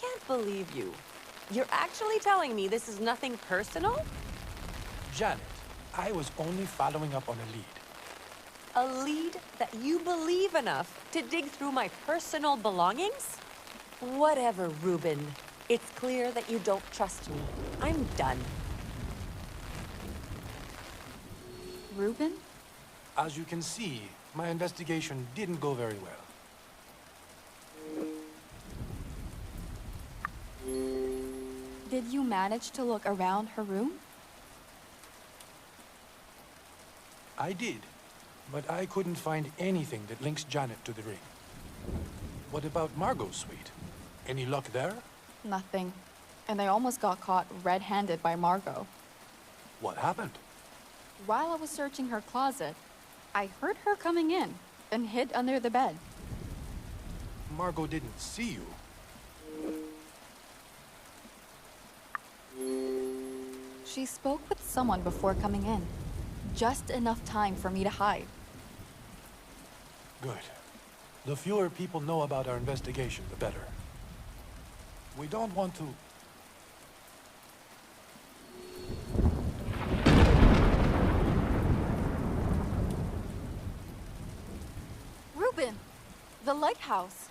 can't believe you. You're actually telling me this is nothing personal? Janet, I was only following up on a lead. A lead that you believe enough to dig through my personal belongings? Whatever, Ruben. It's clear that you don't trust me. I'm done. Ruben? As you can see, my investigation didn't go very well. Did you manage to look around her room? I did, but I couldn't find anything that links Janet to the ring. What about Margot's suite? Any luck there? Nothing. And I almost got caught red-handed by Margot. What happened? While I was searching her closet, I heard her coming in and hid under the bed. Margot didn't see you. She spoke with someone before coming in. Just enough time for me to hide. Good. The fewer people know about our investigation, the better. We don't want to... Ruben! The lighthouse!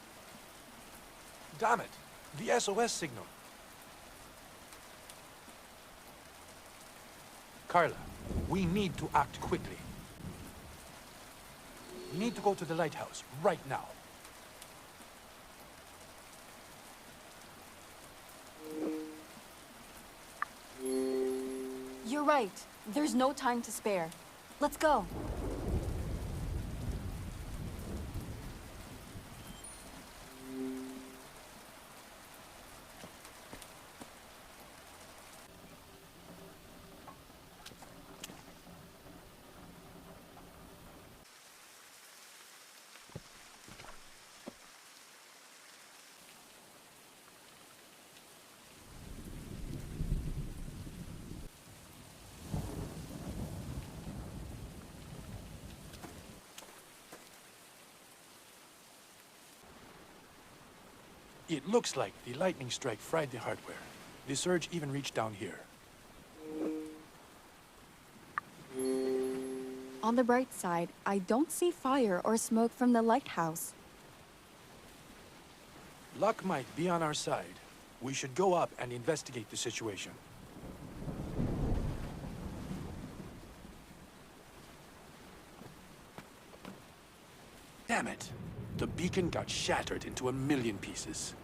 Damn it! The SOS signal. Carla, we need to act quickly. We need to go to the lighthouse, right now. You're right. There's no time to spare. Let's go. It looks like the lightning strike fried the hardware. The surge even reached down here. On the bright side, I don't see fire or smoke from the lighthouse. Luck might be on our side. We should go up and investigate the situation. Damn it! The beacon got shattered into a million pieces.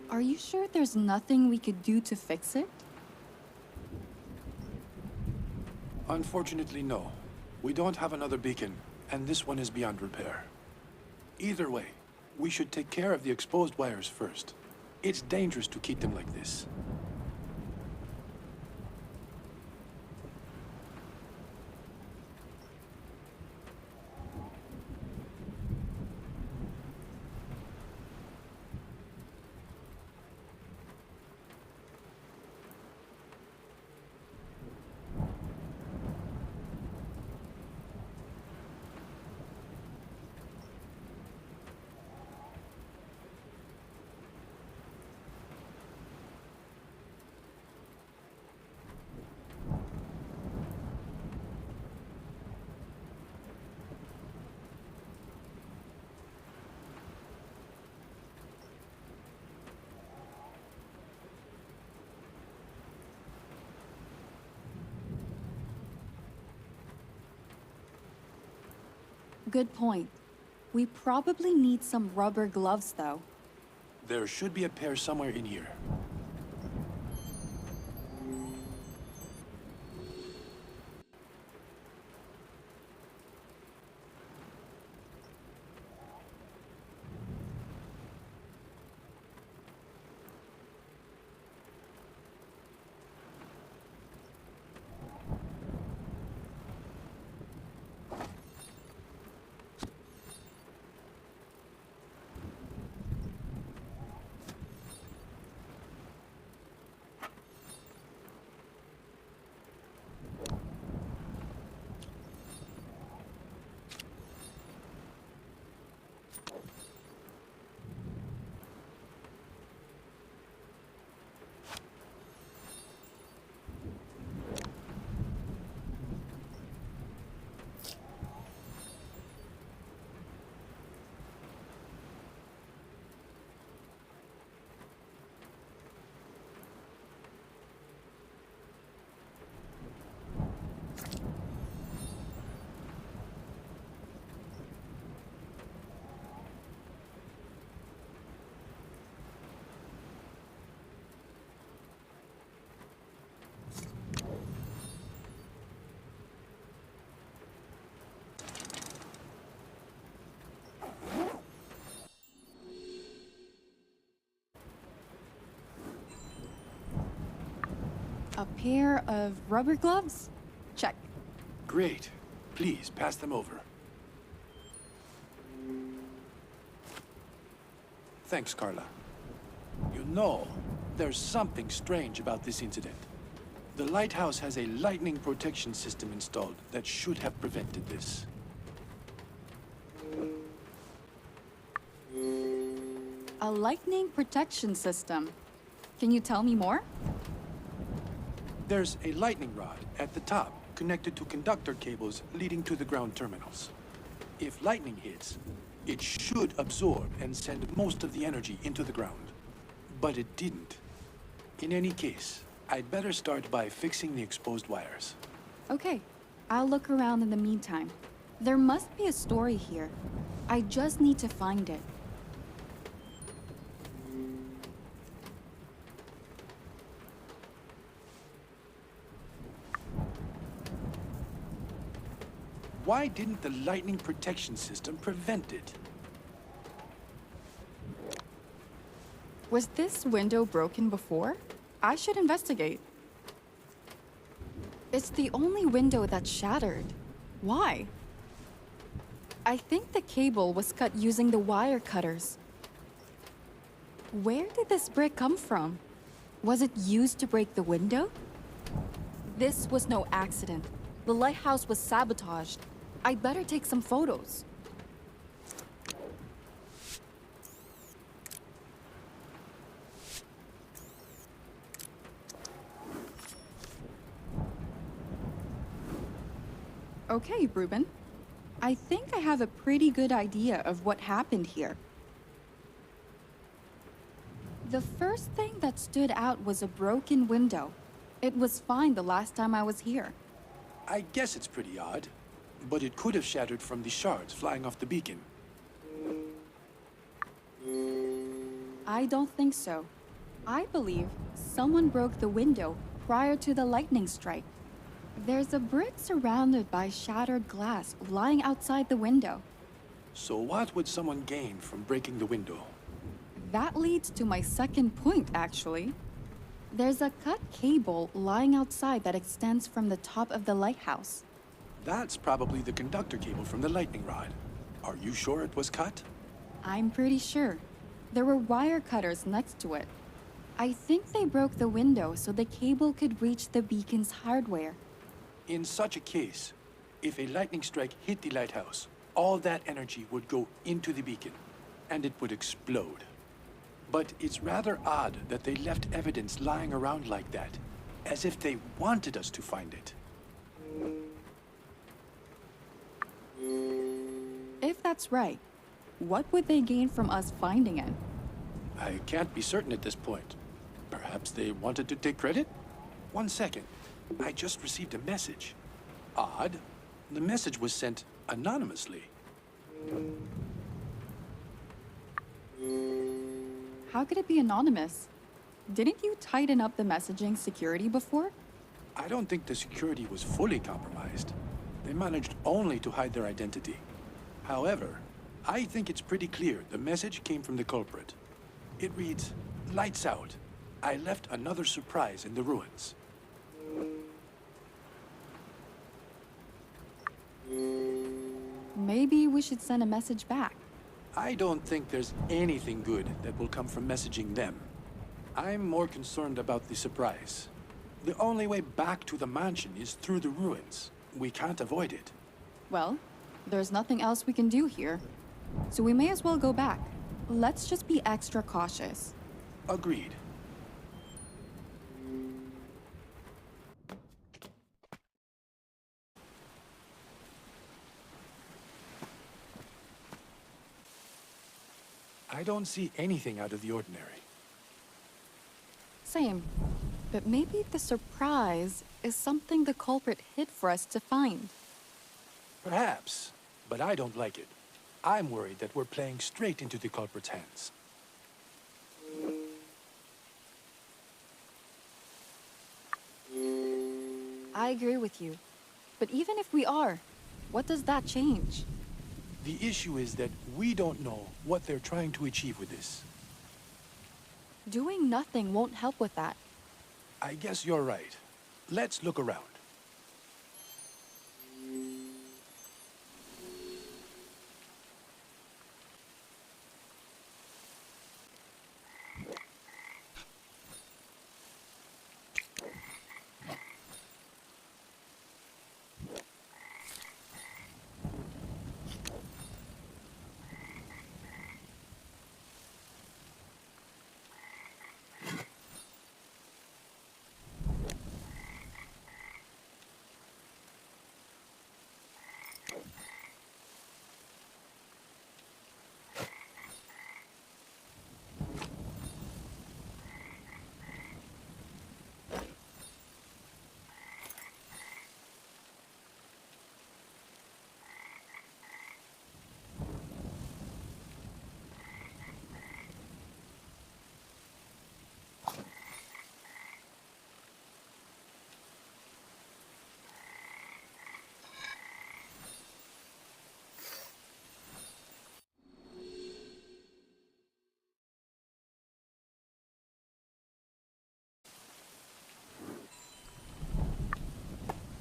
Are you sure there's nothing we could do to fix it? Unfortunately, no. We don't have another beacon, and this one is beyond repair. Either way, we should take care of the exposed wires first. It's dangerous to keep them like this. Good point. We probably need some rubber gloves, though. There should be a pair somewhere in here. A pair of rubber gloves? Check. Great. Please, pass them over. Thanks, Carla. You know, there's something strange about this incident. The lighthouse has a lightning protection system installed that should have prevented this. A lightning protection system. Can you tell me more? There's a lightning rod at the top connected to conductor cables leading to the ground terminals. If lightning hits, it should absorb and send most of the energy into the ground. But it didn't. In any case, I'd better start by fixing the exposed wires. Okay, I'll look around in the meantime. There must be a story here. I just need to find it. Why didn't the lightning protection system prevent it? Was this window broken before? I should investigate. It's the only window that's shattered. Why? I think the cable was cut using the wire cutters. Where did this brick come from? Was it used to break the window? This was no accident. The lighthouse was sabotaged. I'd better take some photos. Okay, Ruben. I think I have a pretty good idea of what happened here. The first thing that stood out was a broken window. It was fine the last time I was here. I guess it's pretty odd, but it could have shattered from the shards flying off the beacon. I don't think so. I believe someone broke the window prior to the lightning strike. There's a brick surrounded by shattered glass lying outside the window. So what would someone gain from breaking the window? That leads to my second point, actually. There's a cut cable lying outside that extends from the top of the lighthouse. That's probably the conductor cable from the lightning rod. Are you sure it was cut? I'm pretty sure. There were wire cutters next to it. I think they broke the window so the cable could reach the beacon's hardware. In such a case, if a lightning strike hit the lighthouse, all that energy would go into the beacon, and it would explode. But it's rather odd that they left evidence lying around like that, as if they wanted us to find it. If that's right, what would they gain from us finding it? I can't be certain at this point. Perhaps they wanted to take credit? 1 second. I just received a message. Odd. The message was sent anonymously. How could it be anonymous? Didn't you tighten up the messaging security before? I don't think the security was fully compromised. They managed only to hide their identity. However, I think it's pretty clear the message came from the culprit. It reads, "Lights out. I left another surprise in the ruins." Maybe we should send a message back. I don't think there's anything good that will come from messaging them. I'm more concerned about the surprise. The only way back to the mansion is through the ruins. We can't avoid it. Well, there's nothing else we can do here. So we may as well go back. Let's just be extra cautious. Agreed. I don't see anything out of the ordinary. Same. But maybe the surprise is something the culprit hid for us to find. Perhaps, but I don't like it. I'm worried that we're playing straight into the culprit's hands. I agree with you. But even if we are, what does that change? The issue is that we don't know what they're trying to achieve with this. Doing nothing won't help with that. I guess you're right. Let's look around.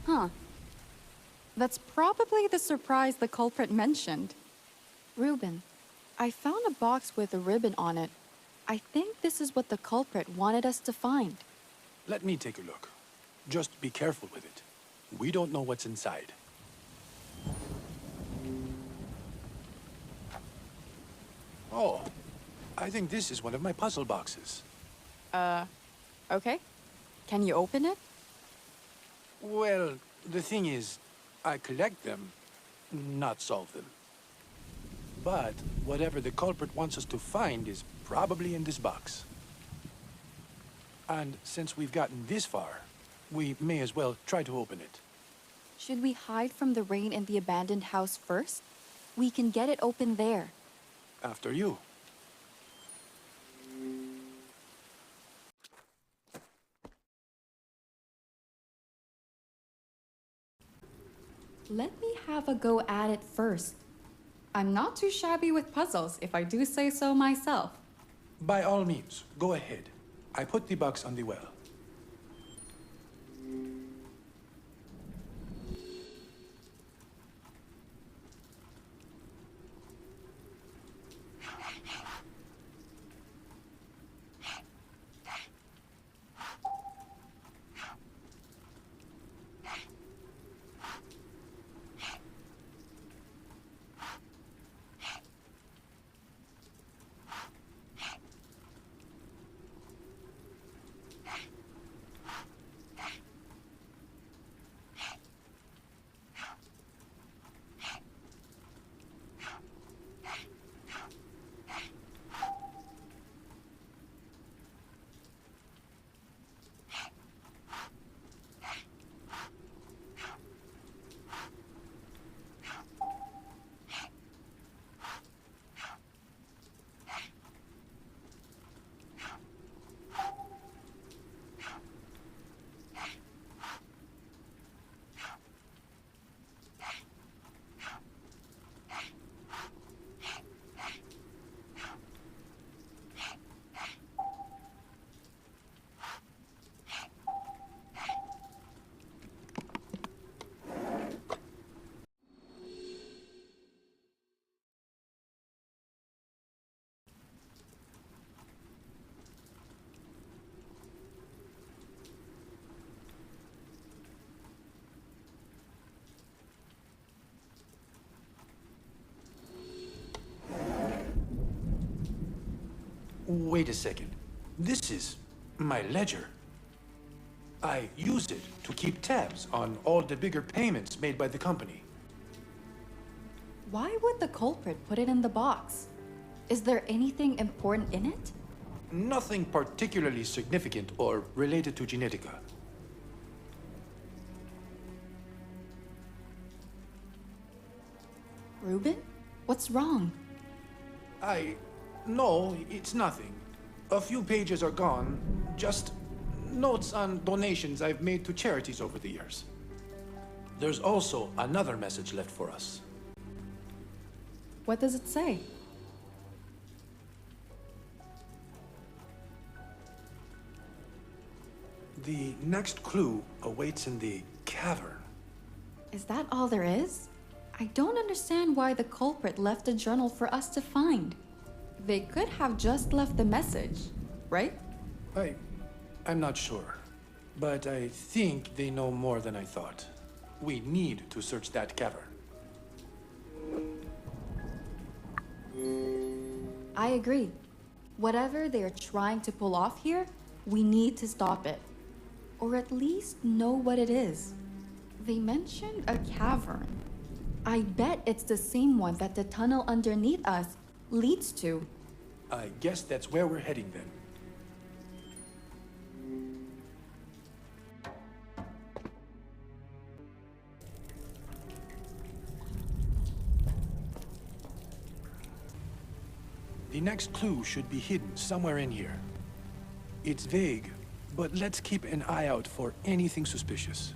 Huh. That's probably the surprise the culprit mentioned. Reuben, I found a box with a ribbon on it. I think this is what the culprit wanted us to find. Let me take a look. Just be careful with it. We don't know what's inside. Oh, I think this is one of my puzzle boxes. Okay. Can you open it? Well, the thing is, I collect them, not solve them. But whatever the culprit wants us to find is probably in this box. And since we've gotten this far, we may as well try to open it. Should we hide from the rain in the abandoned house first? We can get it open there. After you. Let me have a go at it first. I'm not too shabby with puzzles, if I do say so myself. By all means, go ahead. I put the box on the well. Wait a second. This is my ledger. I use it to keep tabs on all the bigger payments made by the company. Why would the culprit put it in the box? Is there anything important in it? Nothing particularly significant or related to Genetica. Reuben? What's wrong? No, it's nothing. A few pages are gone. Just notes on donations I've made to charities over the years. There's also another message left for us. What does it say? The next clue awaits in the cavern. Is that all there is? I don't understand why the culprit left a journal for us to find. They could have just left the message, right? I'm not sure. But I think they know more than I thought. We need to search that cavern. I agree. Whatever they're trying to pull off here, we need to stop it. Or at least know what it is. They mentioned a cavern. I bet it's the same one that the tunnel underneath us leads to. I guess that's where we're heading then. The next clue should be hidden somewhere in here. It's vague, but let's keep an eye out for anything suspicious.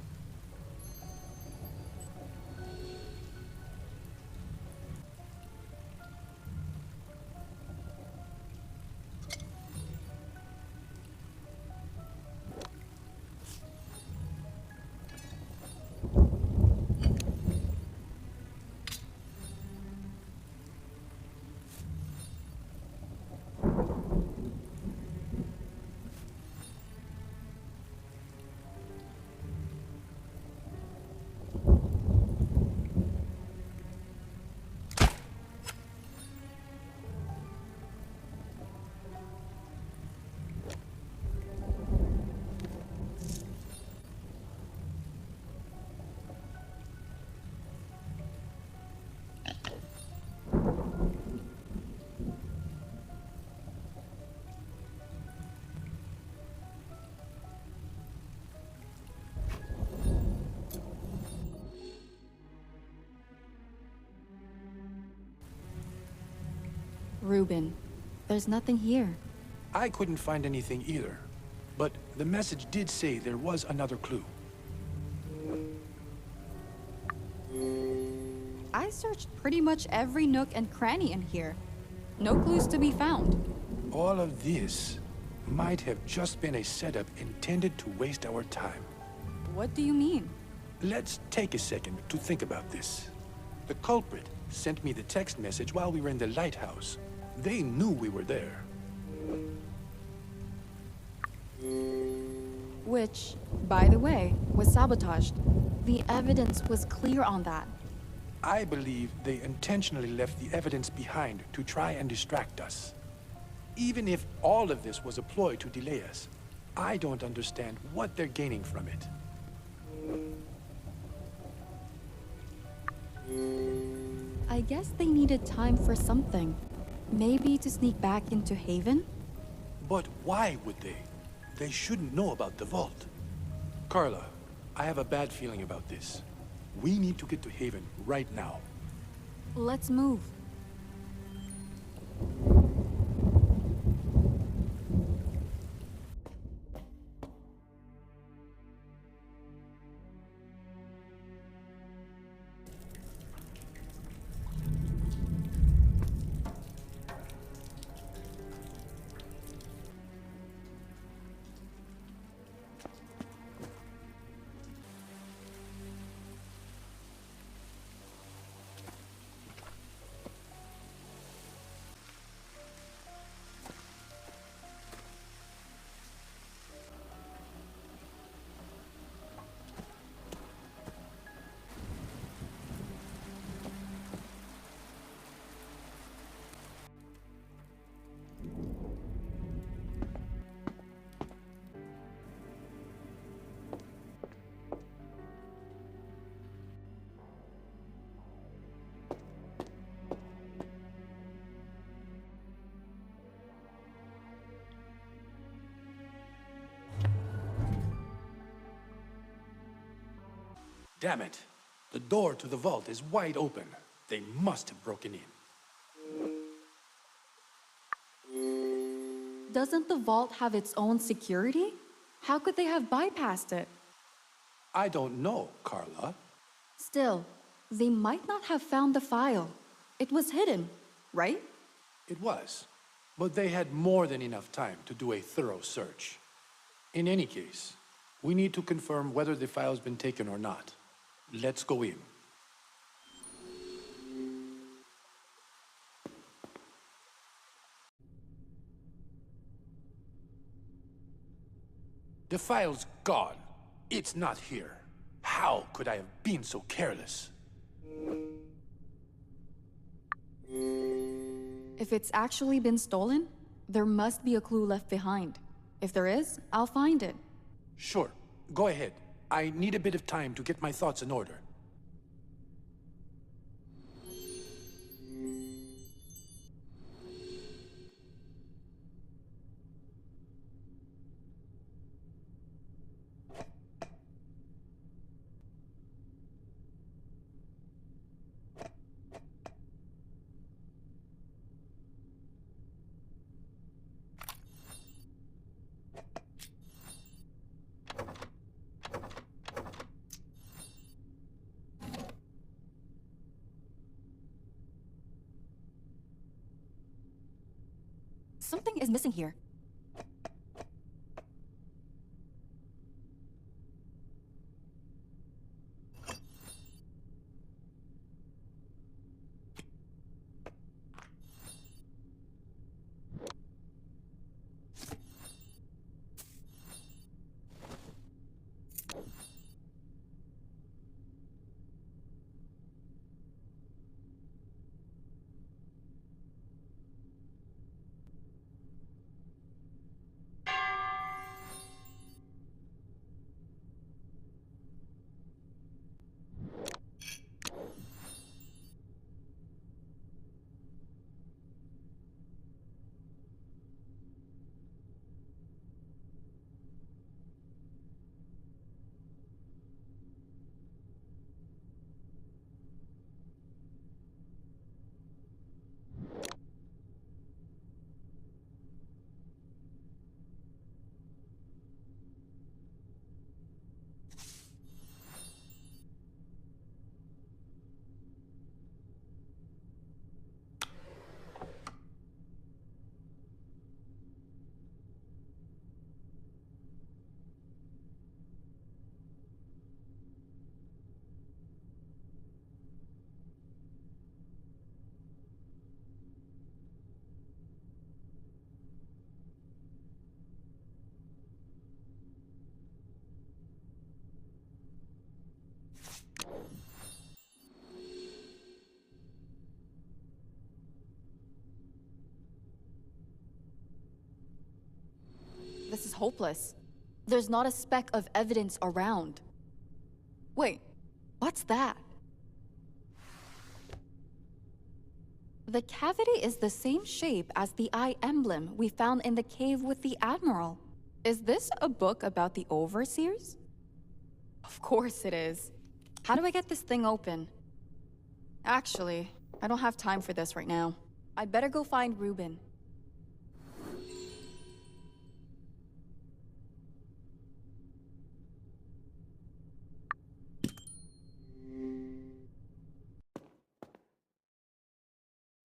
Ruben, there's nothing here. I couldn't find anything either, but the message did say there was another clue. I searched pretty much every nook and cranny in here. No clues to be found. All of this might have just been a setup intended to waste our time. What do you mean? Let's take a second to think about this. The culprit sent me the text message while we were in the lighthouse. They knew we were there. Which, by the way, was sabotaged. The evidence was clear on that. I believe they intentionally left the evidence behind to try and distract us. Even if all of this was a ploy to delay us, I don't understand what they're gaining from it. I guess they needed time for something. Maybe to sneak back into Haven? But why would they? They shouldn't know about the vault. Carla, I have a bad feeling about this. We need to get to Haven right now. Let's move. Damn it. The door to the vault is wide open. They must have broken in. Doesn't the vault have its own security? How could they have bypassed it? I don't know, Carla. Still, they might not have found the file. It was hidden, right? It was. But they had more than enough time to do a thorough search. In any case, We need to confirm whether the file's been taken or not. Let's go in. The file's gone. It's not here. How could I have been so careless? If it's actually been stolen, there must be a clue left behind. If there is, I'll find it. Sure, go ahead. I need a bit of time to get my thoughts in order. Something is missing here. This is hopeless. There's not a speck of evidence around. Wait, what's that? The cavity is the same shape as the eye emblem we found in the cave with the Admiral. Is this a book about the Overseers? Of course it is. How do I get this thing open? Actually, I don't have time for this right now. I'd better go find Ruben.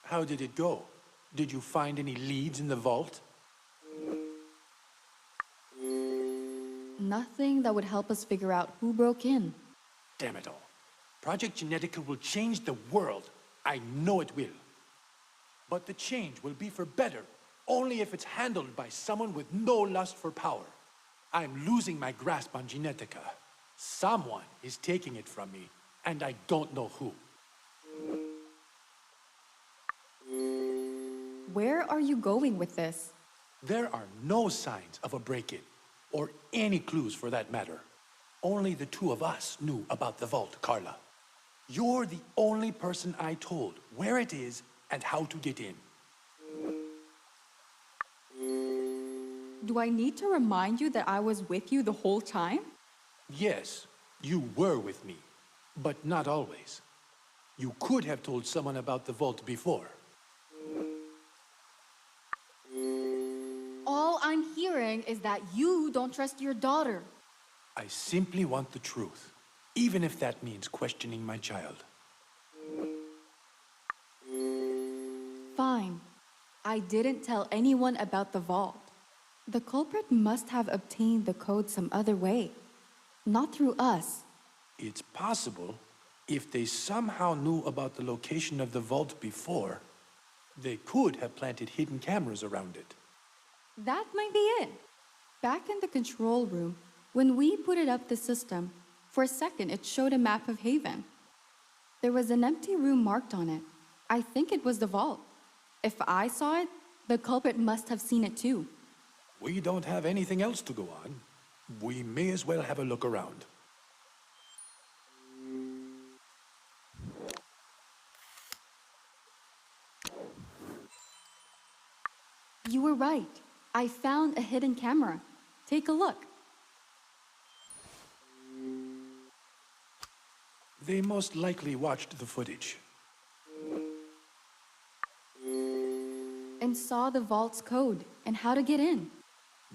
How did it go? Did you find any leads in the vault? Nothing that would help us figure out who broke in. Damn it all. Project Genetica will change the world. I know it will. But the change will be for better, only if it's handled by someone with no lust for power. I'm losing my grasp on Genetica. Someone is taking it from me, and I don't know who. Where are you going with this? There are no signs of a break-in, or any clues for that matter. Only the two of us knew about the vault, Carla. You're the only person I told where it is and how to get in. Do I need to remind you that I was with you the whole time? Yes, you were with me, but not always. You could have told someone about the vault before. All I'm hearing is that you don't trust your daughter. I simply want the truth, even if that means questioning my child. Fine. I didn't tell anyone about the vault. The culprit must have obtained the code some other way. Not through us. It's possible. If they somehow knew about the location of the vault before, they could have planted hidden cameras around it. That might be it. Back in the control room, when we booted up the system, for a second it showed a map of Haven. There was an empty room marked on it. I think it was the vault. If I saw it, the culprit must have seen it too. We don't have anything else to go on. We may as well have a look around. You were right. I found a hidden camera. Take a look. They most likely watched the footage. And saw the vault's code and how to get in.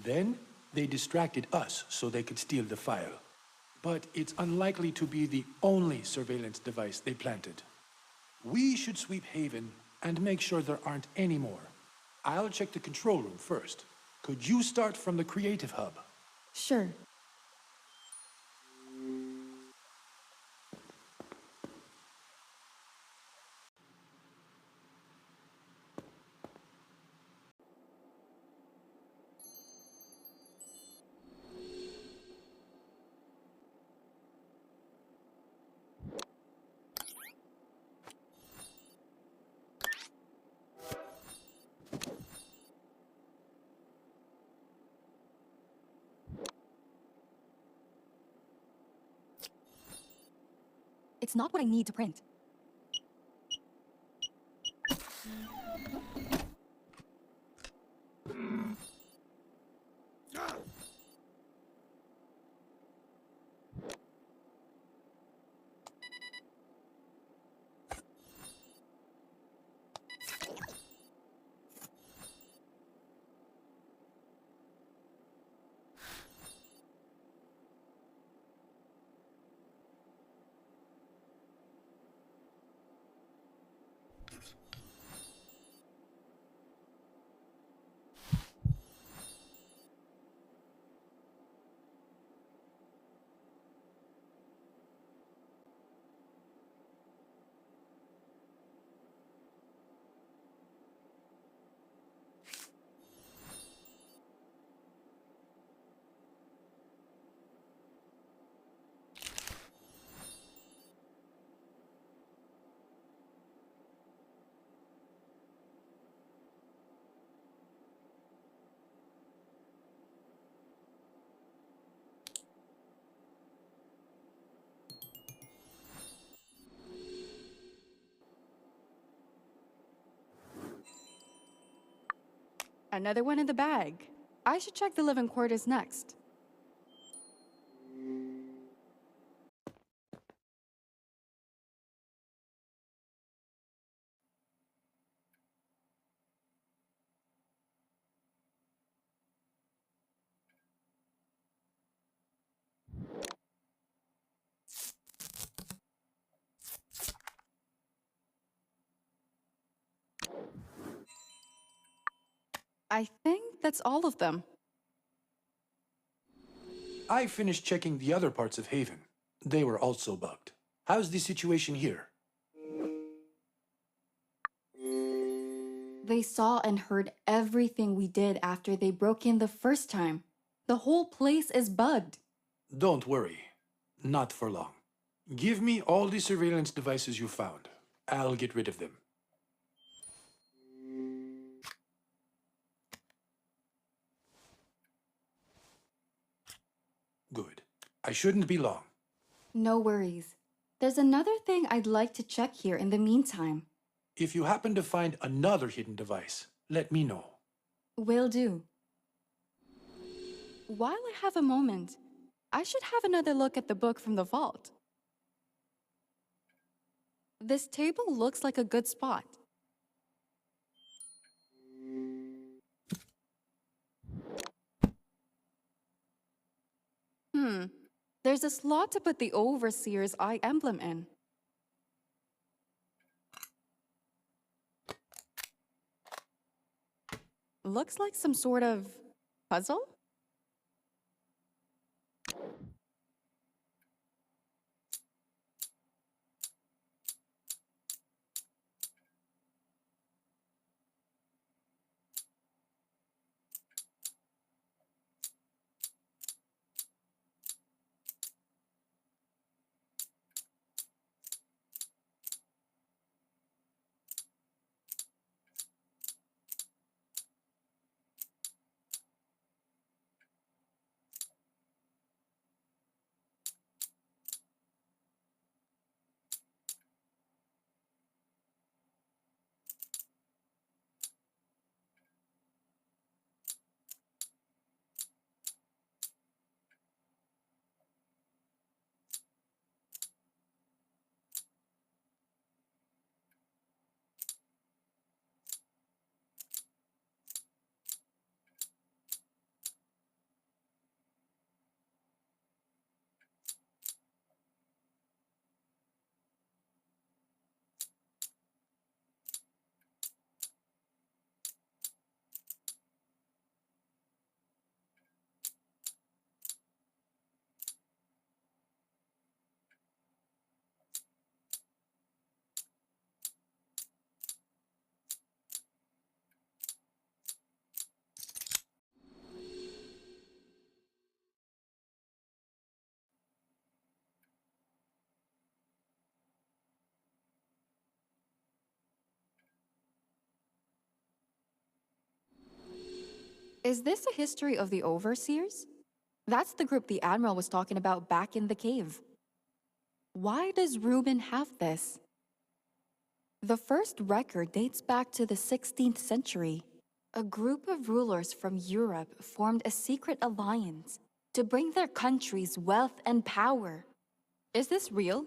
Then, they distracted us so they could steal the file. But it's unlikely to be the only surveillance device they planted. We should sweep Haven and make sure there aren't any more. I'll check the control room first. Could you start from the creative hub? Sure. It's not what I need to print. Another one in the bag. I should check the living quarters next. I think that's all of them. I finished checking the other parts of Haven. They were also bugged. How's the situation here? They saw and heard everything we did after they broke in the first time. The whole place is bugged. Don't worry. Not for long. Give me all the surveillance devices you found. I'll get rid of them. Good. I shouldn't be long. No worries. There's another thing I'd like to check here in the meantime. If you happen to find another hidden device, let me know. Will do. While I have a moment, I should have another look at the book from the vault. This table looks like a good spot. There's a slot to put the Overseer's eye emblem in. Looks like some sort of puzzle? Is this a history of the Overseers? That's the group the Admiral was talking about back in the cave. Why does Reuben have this? The first record dates back to the 16th century. A group of rulers from Europe formed a secret alliance to bring their countries wealth and power. Is this real?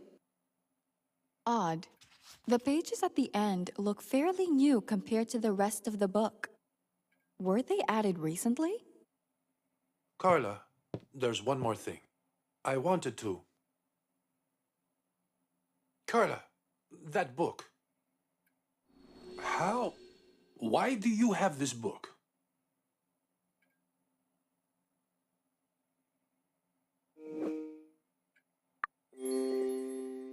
Odd. The pages at the end look fairly new compared to the rest of the book. Were they added recently? Carla, there's one more thing. I wanted to... Carla, that book. How... Why do you have this book?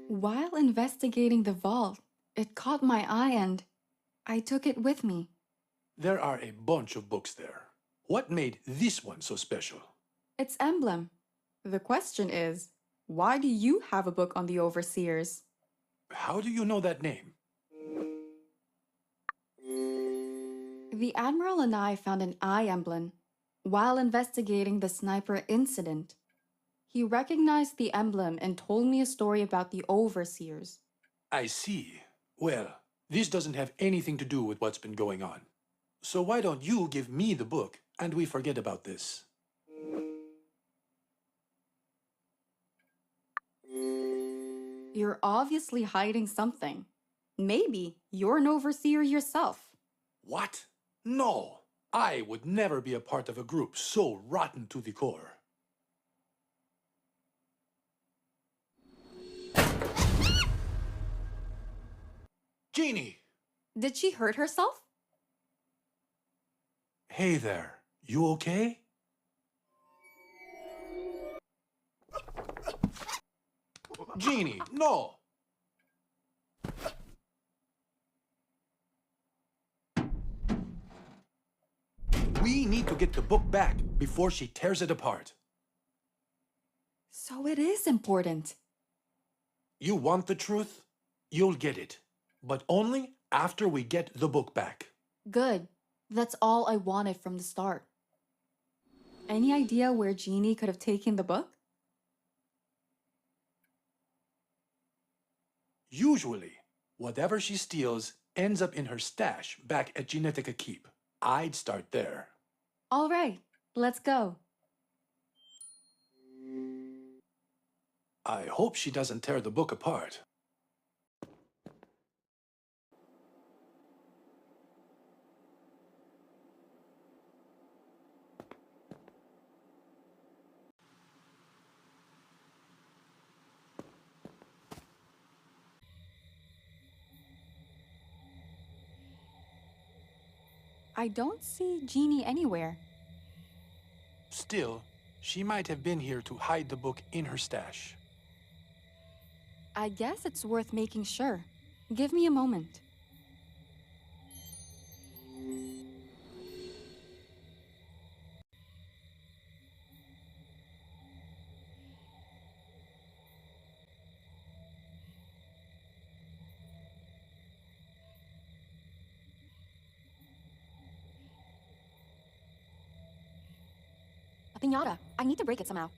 While investigating the vault, it caught my eye and I took it with me. There are a bunch of books there. What made this one so special? Its emblem. The question is, why do you have a book on the Overseers? How do you know that name? The Admiral and I found an eye emblem while investigating the sniper incident. He recognized the emblem and told me a story about the Overseers. I see. Well, this doesn't have anything to do with what's been going on. So why don't you give me the book and we forget about this? You're obviously hiding something. Maybe you're an Overseer yourself. What? No. I would never be a part of a group so rotten to the core. Jeannie! Did she hurt herself? Hey there. You okay? Jeannie, no! We need to get the book back before she tears it apart. So it is important. You want the truth? You'll get it. But only after we get the book back. Good. That's all I wanted from the start. Any idea where Jeannie could have taken the book? Usually, whatever she steals ends up in her stash back at Genetica Keep. I'd start there. All right, let's go. I hope she doesn't tear the book apart. I don't see Jeannie anywhere. Still, she might have been here to hide the book in her stash. I guess it's worth making sure. Give me a moment. A piñata. I need to break it somehow.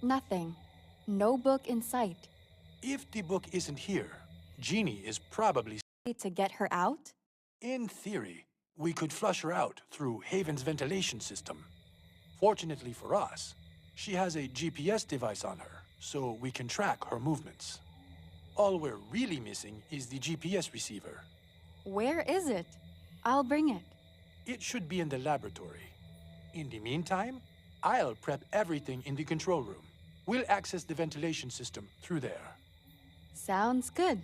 Nothing. No book in sight. If the book isn't here, Jeannie is probably... To get her out? In theory, we could flush her out through Haven's ventilation system. Fortunately for us, she has a GPS device on her, so we can track her movements. All we're really missing is the GPS receiver. Where is it? I'll bring it. It should be in the laboratory. In the meantime, I'll prep everything in the control room. We'll access the ventilation system through there. Sounds good.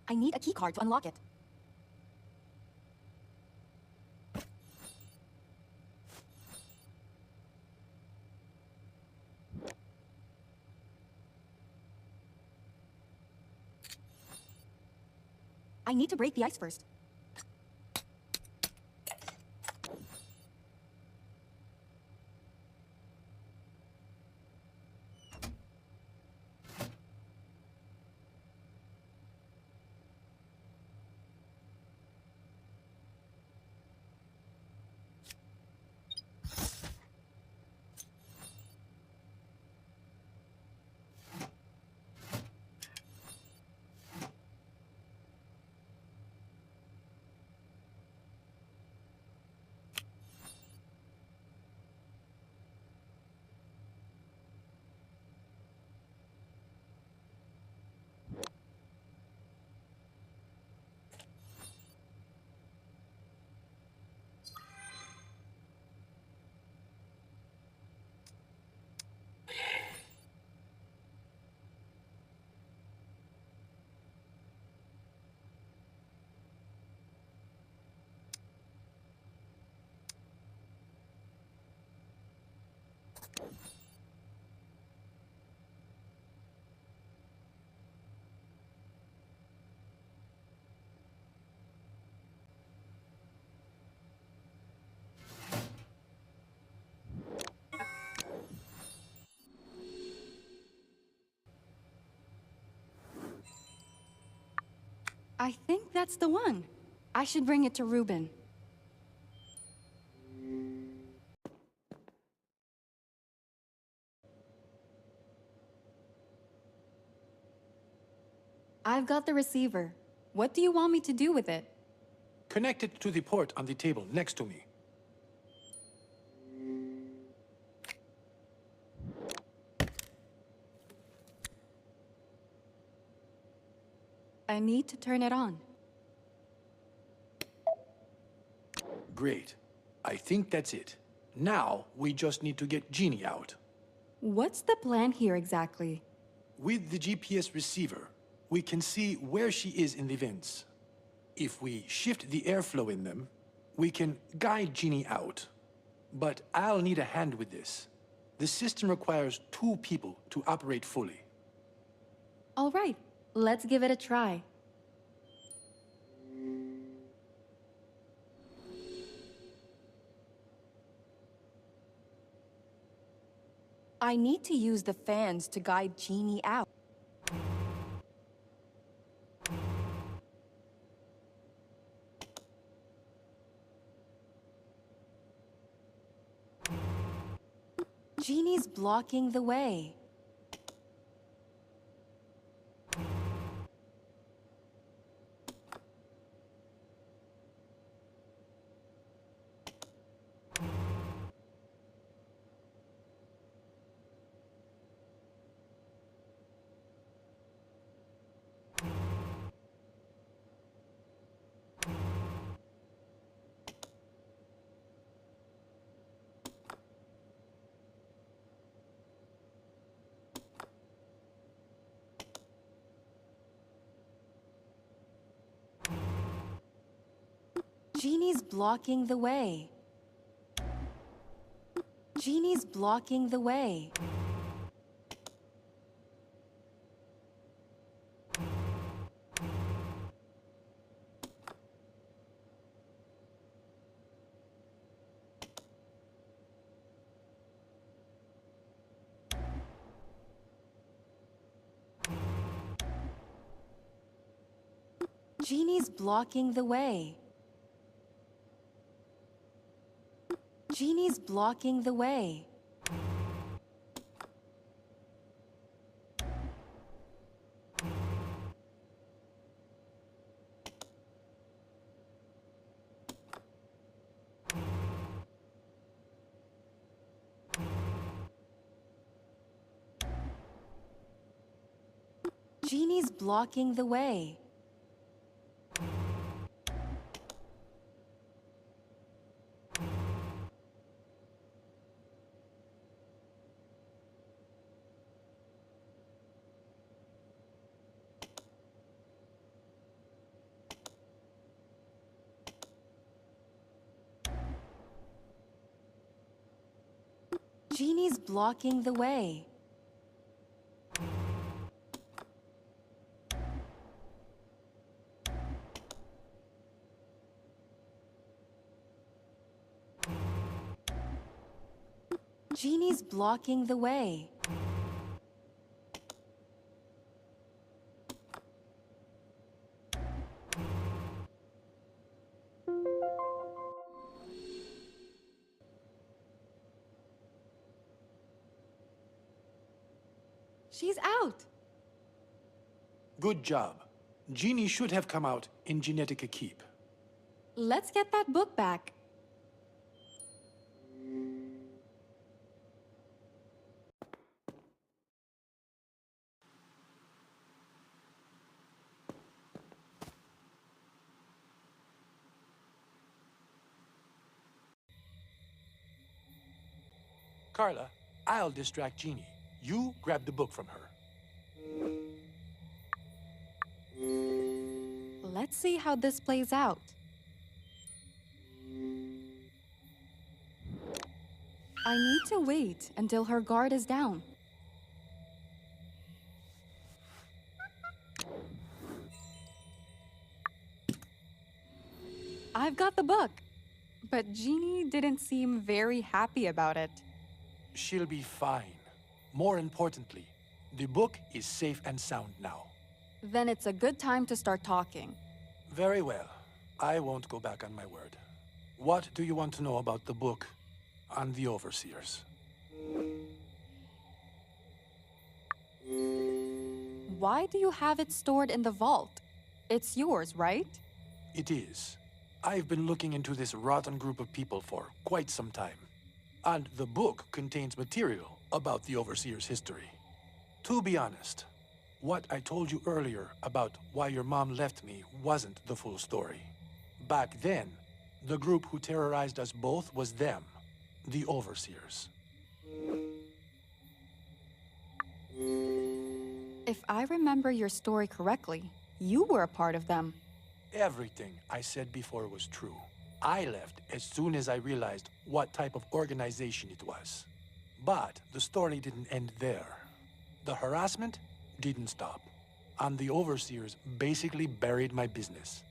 I need a keycard to unlock it. I need to break the ice first. I think that's the one. I should bring it to Ruben. I've got the receiver. What do you want me to do with it? Connect it to the port on the table next to me. I need to turn it on. Great. I think that's it. Now, we just need to get Jeannie out. What's the plan here exactly? With the GPS receiver, we can see where she is in the vents. If we shift the airflow in them, we can guide Jeannie out. But I'll need a hand with this. The system requires 2 people to operate fully. All right, let's give it a try. I need to use the fans to guide Jeannie out. Jeannie's blocking the way. Genie's blocking the way. Genie's blocking the way. Genie's blocking the way. Genie's blocking the way. Genie's blocking the way. Genie's blocking the way. Genie's blocking the way. She's out! Good job. Genie should have come out in Genetica Keep. Let's get that book back. Carla, I'll distract Genie. You grab the book from her. Let's see how this plays out. I need to wait until her guard is down. I've got the book, but Genie didn't seem very happy about it. She'll be fine. More importantly, the book is safe and sound now. Then it's a good time to start talking. Very well. I won't go back on my word. What do you want to know about the book on the Overseers? Why do you have it stored in the vault? It's yours, right? It is. I've been looking into this rotten group of people for quite some time. And the book contains material about the Overseer's history. To be honest, what I told you earlier about why your mom left me wasn't the full story. Back then, the group who terrorized us both was them, the Overseers. If I remember your story correctly, you were a part of them. Everything I said before was true. I left as soon as I realized what type of organization it was. But the story didn't end there. The harassment didn't stop. And the Overseers basically buried my business.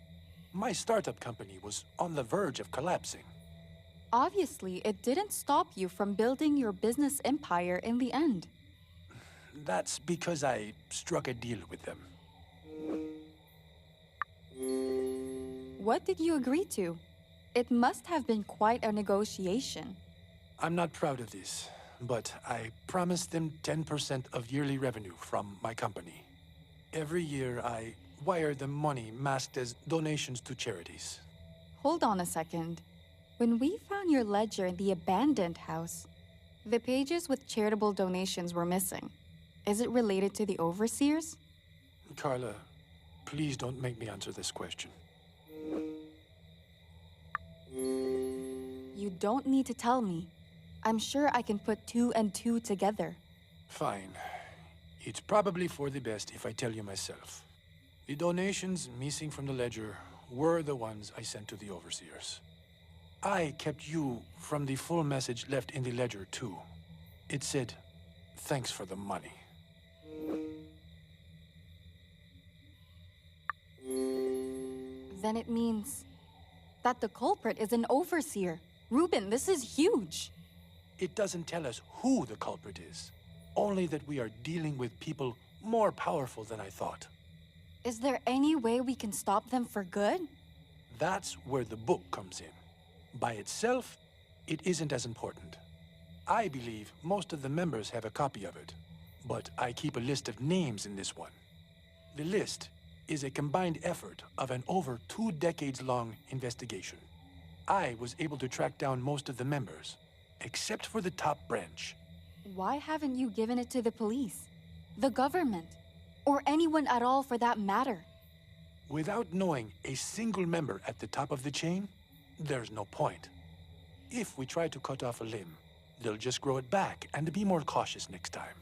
My startup company was on the verge of collapsing. Obviously, it didn't stop you from building your business empire in the end. That's because I struck a deal with them. What did you agree to? It must have been quite a negotiation. I'm not proud of this, but I promised them 10% of yearly revenue from my company. Every year, I wire them money masked as donations to charities. Hold on a second. When we found your ledger in the abandoned house, the pages with charitable donations were missing. Is it related to the Overseers? Carla, please don't make me answer this question. You don't need to tell me. I'm sure I can put 2 and 2 together. Fine. It's probably for the best if I tell you myself. The donations missing from the ledger were the ones I sent to the overseers. I kept you from the full message left in the ledger, too. It said, "Thanks for the money." Then it means that the culprit is an overseer. Ruben, this is huge. It doesn't tell us who the culprit is, only that we are dealing with people more powerful than I thought. Is there any way we can stop them for good? That's where the book comes in. By itself, it isn't as important. I believe most of the members have a copy of it, but I keep a list of names in this one. The list is a combined effort of an over 2 decades-long investigation. I was able to track down most of the members, except for the top branch. Why haven't you given it to the police, the government, or anyone at all for that matter? Without knowing a single member at the top of the chain, there's no point. If we try to cut off a limb, they'll just grow it back and be more cautious next time.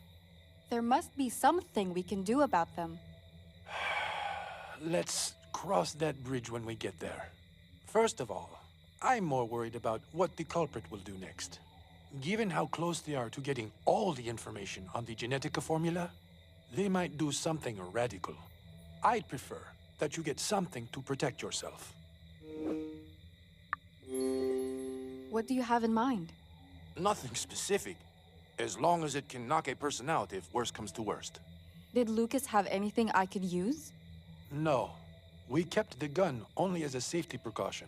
There must be something we can do about them. Let's cross that bridge when we get there. First of all, I'm more worried about what the culprit will do next. Given how close they are to getting all the information on the Genetica formula, they might do something radical. I'd prefer that you get something to protect yourself. What do you have in mind? Nothing specific, as long as it can knock a person out if worst comes to worst. Did Lucas have anything I could use? No. We kept the gun only as a safety precaution.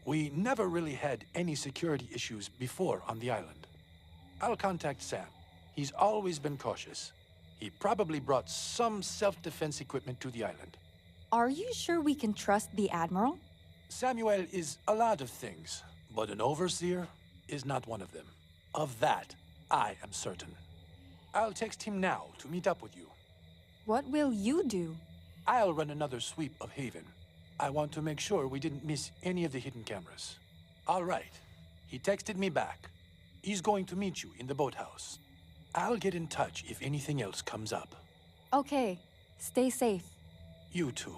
We never really had any security issues before on the island. I'll contact Sam. He's always been cautious. He probably brought some self-defense equipment to the island. Are you sure we can trust the Admiral? Samuel is a lot of things, but an overseer is not one of them. Of that, I am certain. I'll text him now to meet up with you. What will you do? I'll run another sweep of Haven. I want to make sure we didn't miss any of the hidden cameras. All right. He texted me back. He's going to meet you in the boathouse. I'll get in touch if anything else comes up. Okay. Stay safe. You too.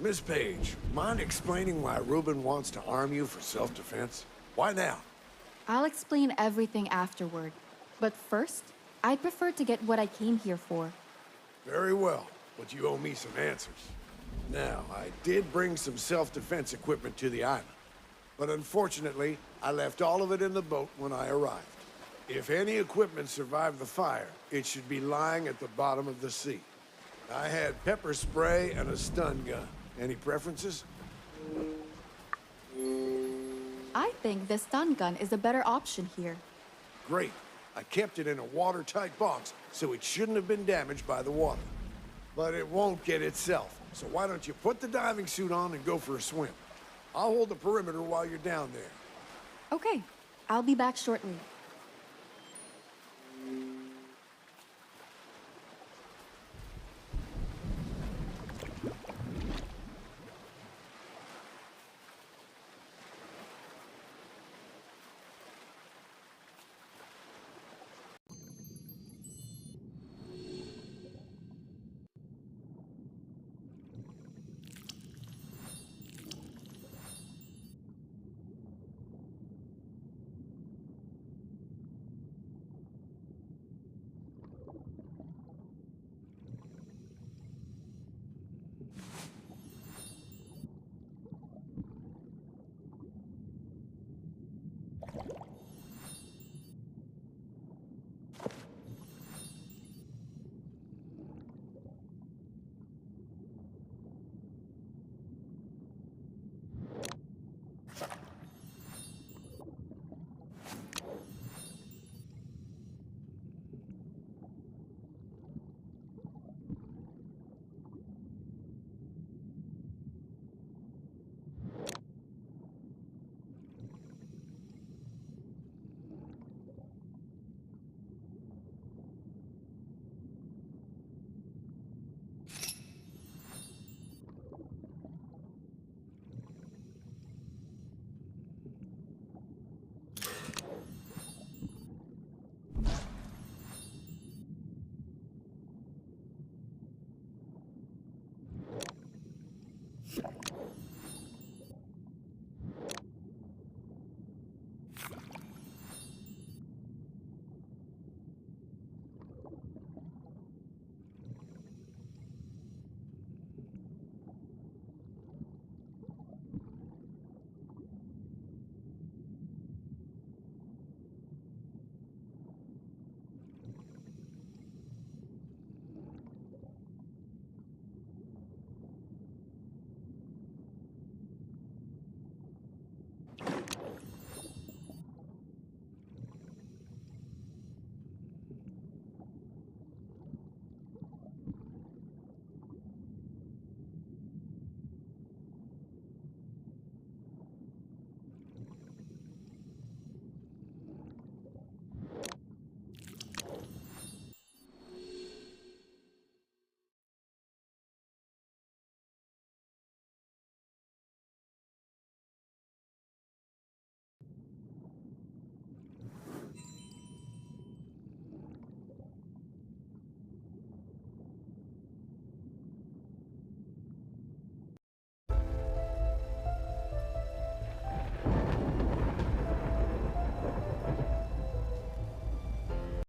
Miss Page, mind explaining why Ruben wants to arm you for self-defense? Why now? I'll explain everything afterward. But first, I prefer to get what I came here for. Very well, but you owe me some answers. Now, I did bring some self-defense equipment to the island, but unfortunately, I left all of it in the boat when I arrived. If any equipment survived the fire, it should be lying at the bottom of the sea. I had pepper spray and a stun gun. Any preferences? I think the stun gun is a better option here. Great. I kept it in a watertight box, so it shouldn't have been damaged by the water. But it won't get itself, so why don't you put the diving suit on and go for a swim? I'll hold the perimeter while you're down there. Okay, I'll be back shortly.